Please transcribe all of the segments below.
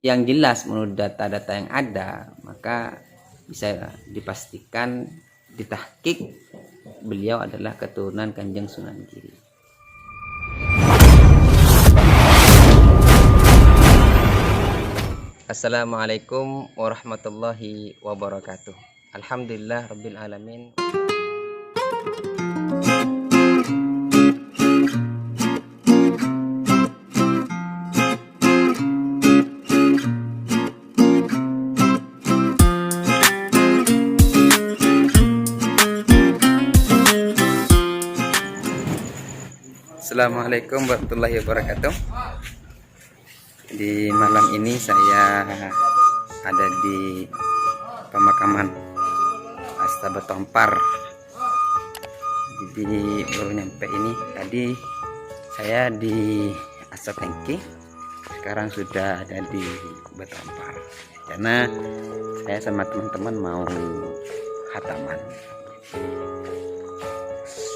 yang jelas menurut data-data yang ada, maka bisa dipastikan ditahkik beliau adalah keturunan Kanjeng Sunan Giri. Assalamualaikum warahmatullahi wabarakatuh. Alhamdulillah rabbil alamin. Assalamualaikum warahmatullahi wabarakatuh. Di malam ini saya ada di pemakaman Asta Betompar. Jadi baru nyampe ini. Tadi saya di Asapengki, sekarang sudah ada di Betompar. Karena saya sama teman-teman mau khataman.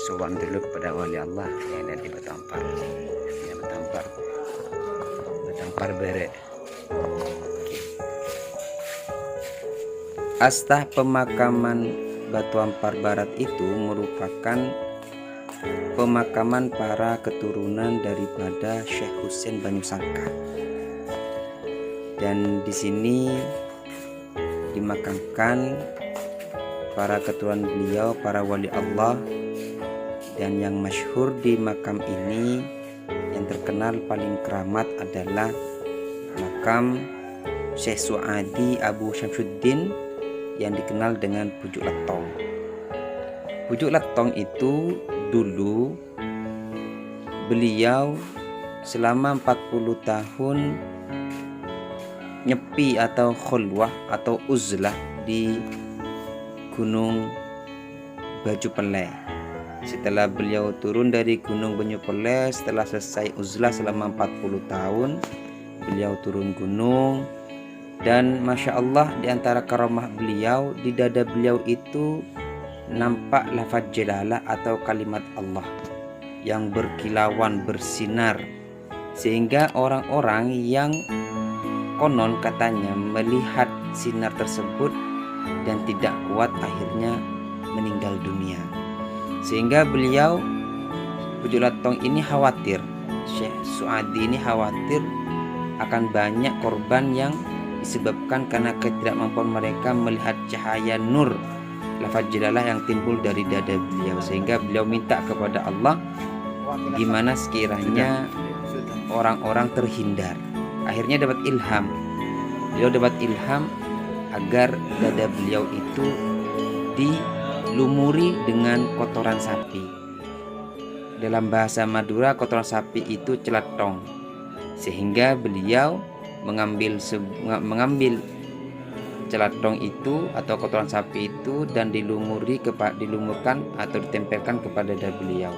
Sowan dulu kepada wali Allah yang ada di Betompar. Ya, Betompar Berek. Asta pemakaman Batu Ampar Barat itu merupakan pemakaman para keturunan daripada Syekh Husein Banyusangka. Dan di sini dimakamkan para keturunan beliau, para wali Allah. Dan yang masyhur di makam ini, yang terkenal paling keramat adalah makam Syekh Suadi Abu Syamsuddin yang dikenal dengan Pujuk Letong. Pujuk Letong itu dulu beliau selama 40 tahun nyepi atau khulwah atau uzlah di Gunung Baju Peleh. Setelah beliau turun dari Gunung Baju Peleh, setelah selesai uzlah selama 40 tahun, beliau turun gunung. Dan Masya Allah, di antara karamah beliau, di dada beliau itu nampak lafaz jalalah atau kalimat Allah yang berkilauan, bersinar, sehingga orang-orang yang konon katanya melihat sinar tersebut dan tidak kuat akhirnya meninggal dunia. Sehingga beliau Pujuk Letong ini khawatir, Syekh Suadi ini khawatir akan banyak korban yang disebabkan karena ketidakmampuan mereka melihat cahaya nur lafaz jalalah yang timbul dari dada beliau. Sehingga beliau minta kepada Allah gimana sekiranya orang-orang terhindar. Akhirnya dapat ilham. Beliau dapat ilham agar dada beliau itu dilumuri dengan kotoran sapi. Dalam bahasa Madura, kotoran sapi itu celatong. Sehingga beliau mengambil celatong itu atau kotoran sapi itu dan dilumurkan atau ditempelkan kepada dada beliau.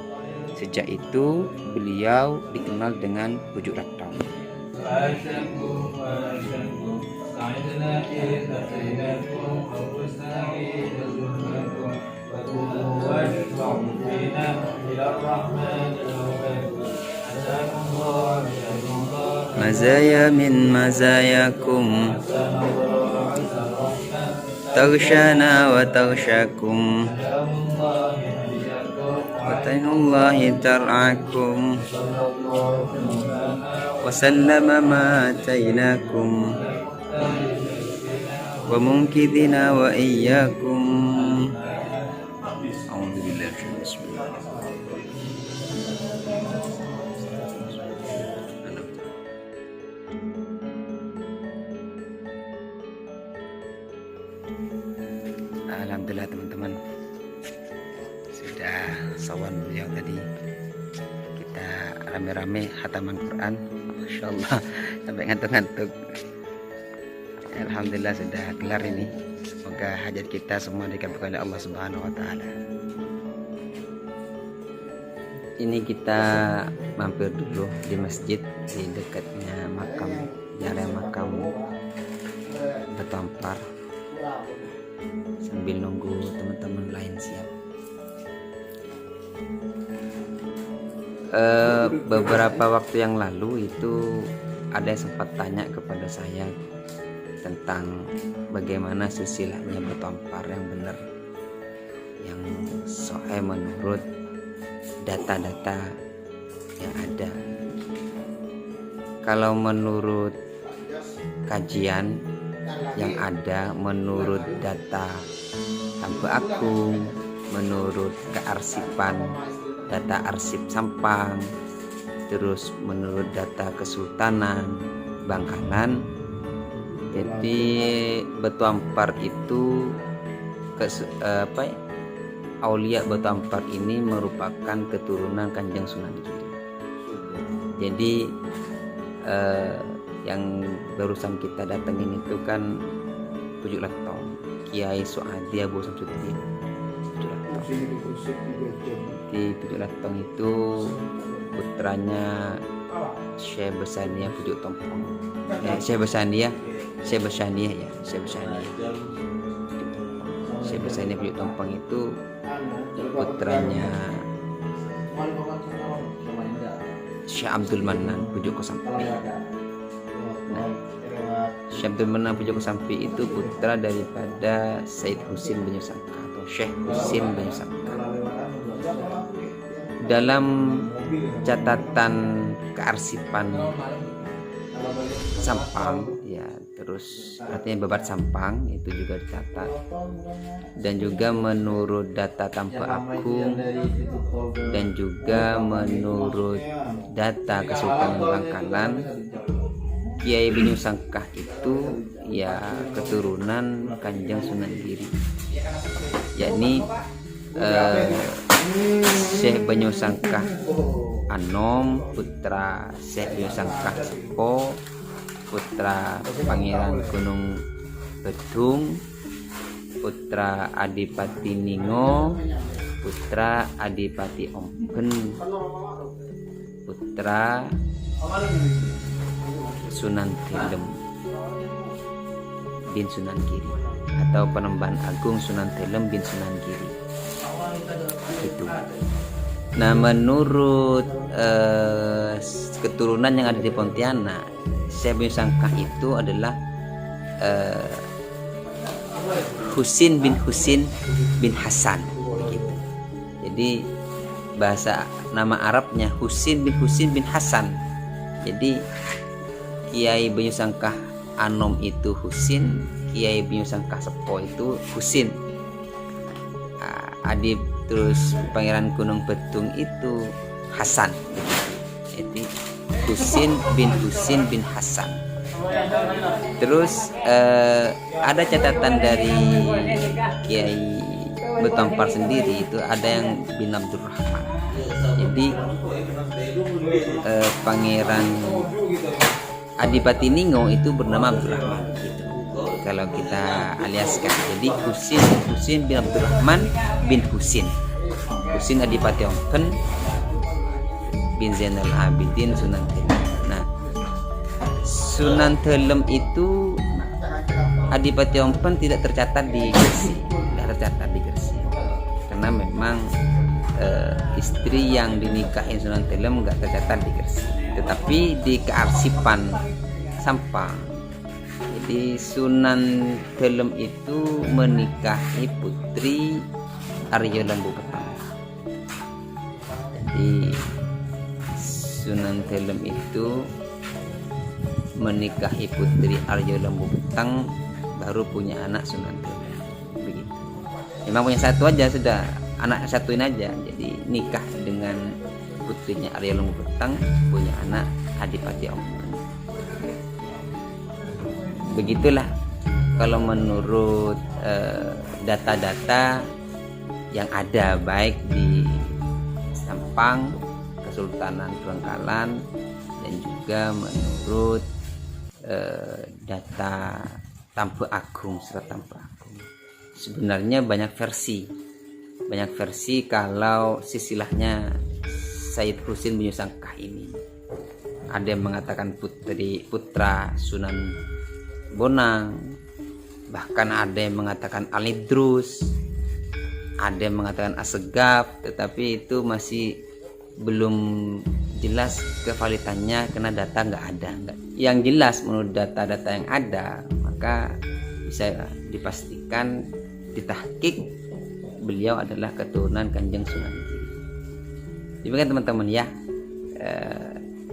Sejak itu beliau dikenal dengan Pujuk Letong. Mazaya min mazayakum taghshana wa taghshakum wa tainullahi tar'akum wa sallama ma atainakum wa mumkidina wa iyyakum. Alhamdulillah teman-teman, sudah sawan beliau tadi. Kita rame-rame khataman Quran, Masya Allah, sampai ngantuk-ngantuk. Alhamdulillah sudah kelar ini. Semoga hajat kita semua dikabulkan oleh Allah Subhanahu wa Ta'ala. Ini kita mampir dulu di masjid di dekatnya makam, di area makam Batu Ampar, sambil nunggu teman-teman lain siap. Beberapa waktu yang lalu itu ada yang sempat tanya kepada saya tentang bagaimana silsilahnya Batu Ampar yang benar, yang sahih menurut data-data yang ada. Kalau menurut kajian yang ada, menurut data Tampu Agung, menurut kearsipan data arsip Sampang, terus menurut data Kesultanan Bangkalan, jadi Batu Ampar itu Aulia Batu Ampar ini merupakan keturunan Kanjeng Sunan Giri. Jadi yang barusan kita datengin itu kan Pujuk Letong, Kiai Suadi Abu Samsudin. Di Pujuk Letong itu putranya Syekh Besania Pujuk Tompong. Syekh Besania Pujuk Tompong itu putranya Syekh Abdul Manan Pujuk Kosambi. Syekh Abdul Manan Pujuk Kosambi itu putra daripada Said Husin bin Yusangka atau Syekh Husin bin Yusangka. Dalam catatan kearsipan Sampang, ya, terus artinya Babat Sampang itu juga dicatat, dan juga menurut data Tampu Agung dan juga menurut data Kesultanan Bangkalan, Kiai bin Yusangkah itu ya keturunan Kanjeng Sunan Giri, yakni Syekh Banyu Sangkah Anom, putra Syekh Banyu Sangkah Sepo, putra Pangeran Gunung Bedung, putra Adipati Ningo, putra Adipati Ompen, putra Sunan Telem bin Sunan Giri atau Penembahan Agung Sunan Telem bin Sunan Giri itu. Nah, menurut keturunan yang ada di Pontianak, Syekh bin Sangkah itu adalah Husin bin Hasan begitu. Jadi bahasa nama Arabnya Husin bin Hasan. Jadi Kiai Banyu Sangkah Anom itu Husin, Kiai Banyu Sangkah Sepo itu Husin. Adip terus Pangeran Gunung Bedung itu Hasan. Jadi Husin bin Hasan. Terus ada catatan dari Kiai Batu Ampar sendiri itu ada yang bin Abdurrahman. Jadi Pangeran Adipati Ningo itu bernama Abdurrahman gitu. Kalau kita aliaskan, jadi Husin bin Abdurrahman bin Husin Adipati Ompen bin Zainal Abidin Sunan Telem. Nah, Sunan Telem itu Adipati Ompen tidak tercatat di Gresik, karena memang istri yang dinikahin Sunan Telem nggak tercatat di Gresik, tetapi di kearsipan Sampang. Jadi Sunan Telem itu menikahi putri Arya Lembu Petang. Jadi Sunan Telem itu menikahi putri Arya Lembu Petang, baru punya anak Sunan Telem. Begitu. Memang punya satu aja sudah, anak satuin aja. Jadi nikah dengan putrinya Arya Lembu Petang, punya anak Adipati Ompen. Begitulah kalau menurut data-data yang ada, baik di Sampang, Kesultanan Bangkalan, dan juga menurut data Tampu Agung, Surat Tampu Agung. Sebenarnya banyak versi kalau silsilahnya Said Husin bin Yusangkah ini. Ada yang mengatakan putra Sunan Bonang, bahkan ada yang mengatakan Alidrus, ada yang mengatakan Assegaf, tetapi itu masih belum jelas kevalitannya karena data nggak ada. Yang jelas menurut data-data yang ada, maka bisa dipastikan ditahqiq beliau adalah keturunan Kanjeng Sunan Giri. Demikian teman-teman ya,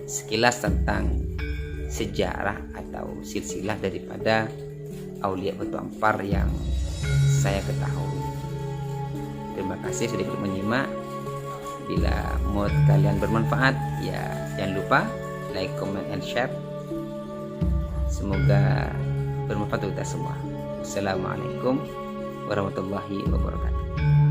sekilas tentang sejarah atau silsilah daripada Aulia Batu Ampar yang saya ketahui. Terima kasih sudah ikut menyimak. Bila mood kalian bermanfaat, ya jangan lupa like, comment, and share. Semoga bermanfaat untuk kita semua. Assalamualaikum warahmatullahi wabarakatuh.